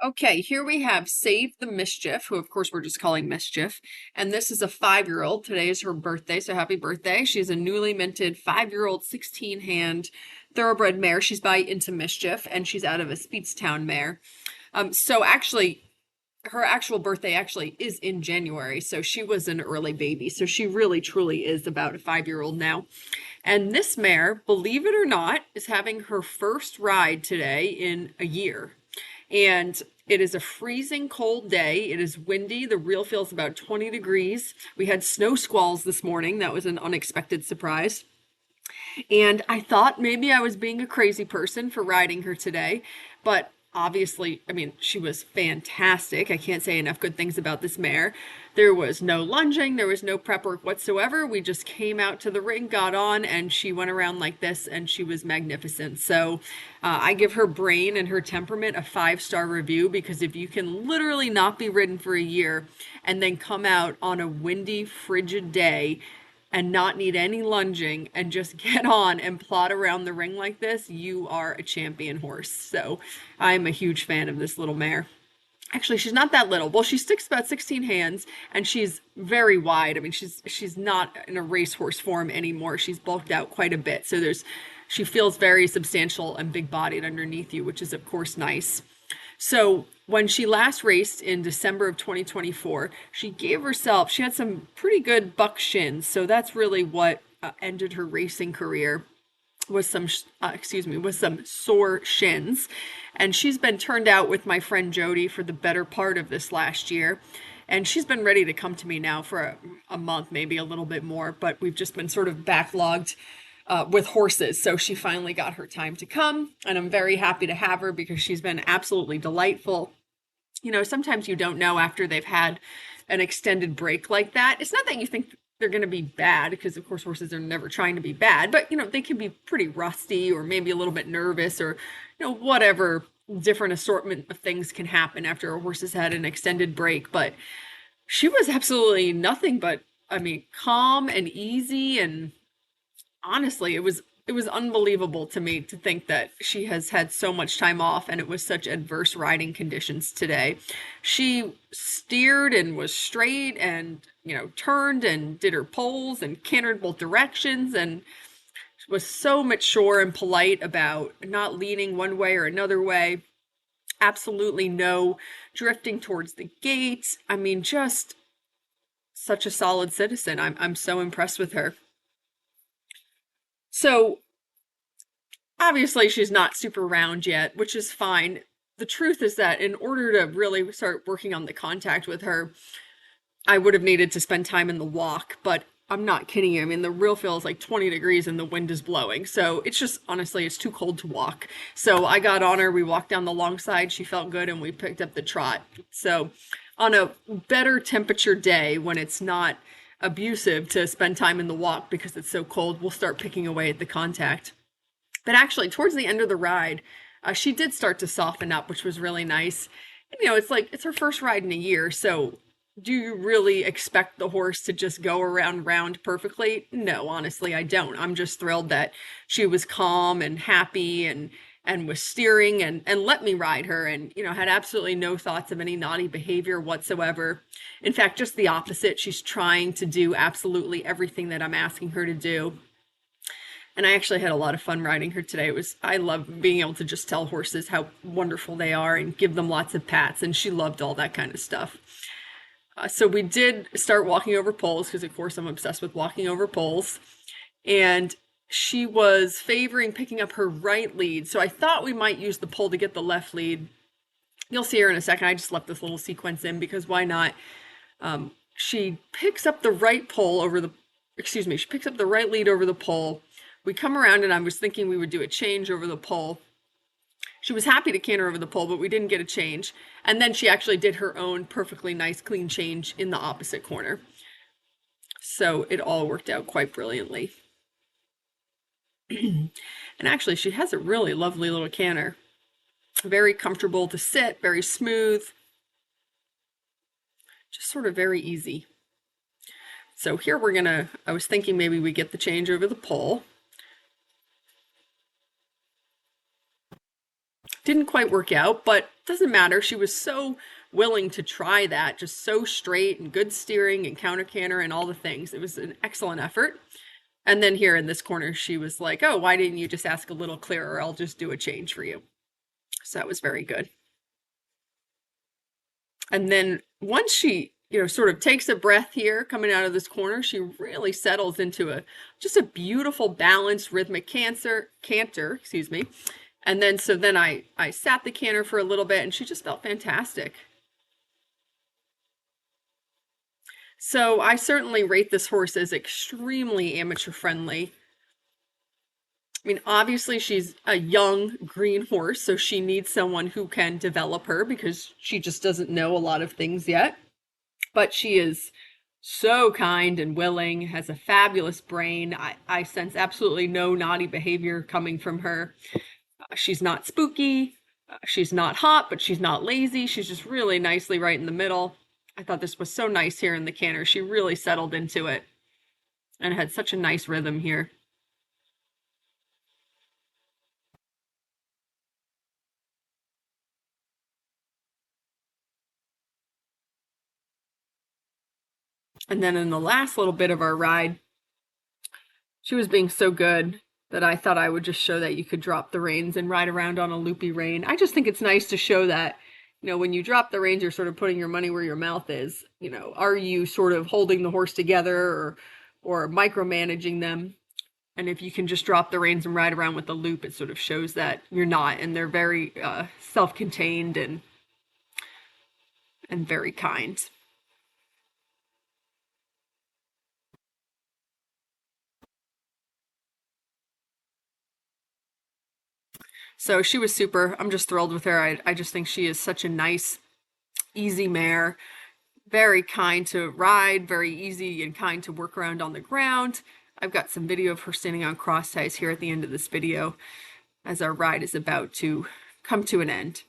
Okay, here we have Save the Mischief, who of course we're just calling Mischief. And this is a 5-year-old. Today is her birthday, so happy birthday. She's a newly minted 5-year-old 16 hand thoroughbred mare. She's by Into Mischief, and she's out of a Speedstown mare. So actually, her actual birthday actually is in January, so she was an early baby. So she really truly is about a 5-year-old now. And this mare, believe it or not, is having her first ride today in a year. And it is a freezing cold day. It is windy. The real feels about 20 degrees. We had snow squalls this morning. That was an unexpected surprise. And I thought maybe I was being a crazy person for riding her today, but obviously, I mean, she was fantastic. I can't say enough good things about this mare. There was no lunging, there was no prep work whatsoever. We just came out to the ring, got on, and she went around like this, and she was magnificent. So I give her brain and her temperament a 5-star review, because if you can literally not be ridden for a year and then come out on a windy, frigid day and not need any lunging and just get on and plod around the ring like this, you are a champion horse. So I'm a huge fan of this little mare. Actually, she's not that little. Well, she sticks about 16 hands, and she's very wide. I mean, she's not in a racehorse form anymore. She's bulked out quite a bit. So she feels very substantial and big-bodied underneath you, which is of course nice. So when she last raced in December of 2024, she had some pretty good buck shins. So that's really what ended her racing career, was some sore shins. And she's been turned out with my friend Jody for the better part of this last year. And she's been ready to come to me now for a month, maybe a little bit more, but we've just been sort of backlogged with horses. So she finally got her time to come, and I'm very happy to have her because she's been absolutely delightful. You know, sometimes you don't know after they've had an extended break like that. It's not that you think they're going to be bad, because of course horses are never trying to be bad, but you know, they can be pretty rusty or maybe a little bit nervous, or you know, whatever different assortment of things can happen after a horse has had an extended break. But she was absolutely nothing but, I mean, calm and easy, and honestly, it was unbelievable to me to think that she has had so much time off and it was such adverse riding conditions today. She steered and was straight and, you know, turned and did her poles and cantered both directions, and was so mature and polite about not leaning one way or another way. Absolutely no drifting towards the gate. I mean, just such a solid citizen. I'm so impressed with her. So obviously, she's not super round yet, which is fine. The truth is that in order to really start working on the contact with her, I would have needed to spend time in the walk, but I'm not kidding you. I mean, the real feel is like 20 degrees and the wind is blowing. So it's just, honestly, it's too cold to walk. So I got on her, we walked down the long side, she felt good, and we picked up the trot. So on a better temperature day, when it's not abusive to spend time in the walk because it's so cold, we'll start picking away at the contact. But actually, towards the end of the ride, she did start to soften up, which was really nice. And, you know, it's like it's her first ride in a year, so do you really expect the horse to just go around round perfectly? No, honestly, I don't. I'm just thrilled that she was calm and happy, and was steering and let me ride her, and you know, had absolutely no thoughts of any naughty behavior whatsoever. In fact, just the opposite. She's trying to do absolutely everything that I'm asking her to do. And I actually had a lot of fun riding her today. I love being able to just tell horses how wonderful they are and give them lots of pats, and she loved all that kind of stuff. So we did start walking over poles, because of course I'm obsessed with walking over poles. And she was favoring picking up her right lead. So I thought we might use the pole to get the left lead. You'll see her in a second. I just left this little sequence in because why not? She picks up the right pole over the, excuse me, she picks up the right lead over the pole. We come around, and I was thinking we would do a change over the pole. She was happy to canter over the pole, but we didn't get a change. And then she actually did her own perfectly nice, clean change in the opposite corner. So it all worked out quite brilliantly. And actually, she has a really lovely little canter. Very comfortable to sit, very smooth, just sort of very easy. So here I was thinking maybe we get the change over the pole. Didn't quite work out, but doesn't matter. She was so willing to try that, just so straight and good steering and counter canter and all the things. It was an excellent effort. And then here in this corner, she was like, oh, why didn't you just ask a little clearer? I'll just do a change for you. So that was very good. And then once she, sort of takes a breath here coming out of this corner, she really settles into just a beautiful, balanced, rhythmic canter, excuse me. And then, so then I sat the canter for a little bit and she just felt fantastic. So I certainly rate this horse as extremely amateur friendly. I mean, obviously she's a young green horse, so she needs someone who can develop her because she just doesn't know a lot of things yet. But she is so kind and willing, has a fabulous brain. I sense absolutely no naughty behavior coming from her. She's not spooky. She's not hot, but she's not lazy. She's just really nicely right in the middle. I thought this was so nice here in the canter. She really settled into it and had such a nice rhythm here. And then in the last little bit of our ride, she was being so good that I thought I would just show that you could drop the reins and ride around on a loopy rein. I just think it's nice to show that, when you drop the reins, you're sort of putting your money where your mouth is. Are you sort of holding the horse together or micromanaging them? And if you can just drop the reins and ride around with the loop, it sort of shows that you're not, and they're very self-contained and very kind. So she was super. I'm just thrilled with her. I just think she is such a nice, easy mare. Very kind to ride, very easy and kind to work around on the ground. I've got some video of her standing on cross ties here at the end of this video as our ride is about to come to an end.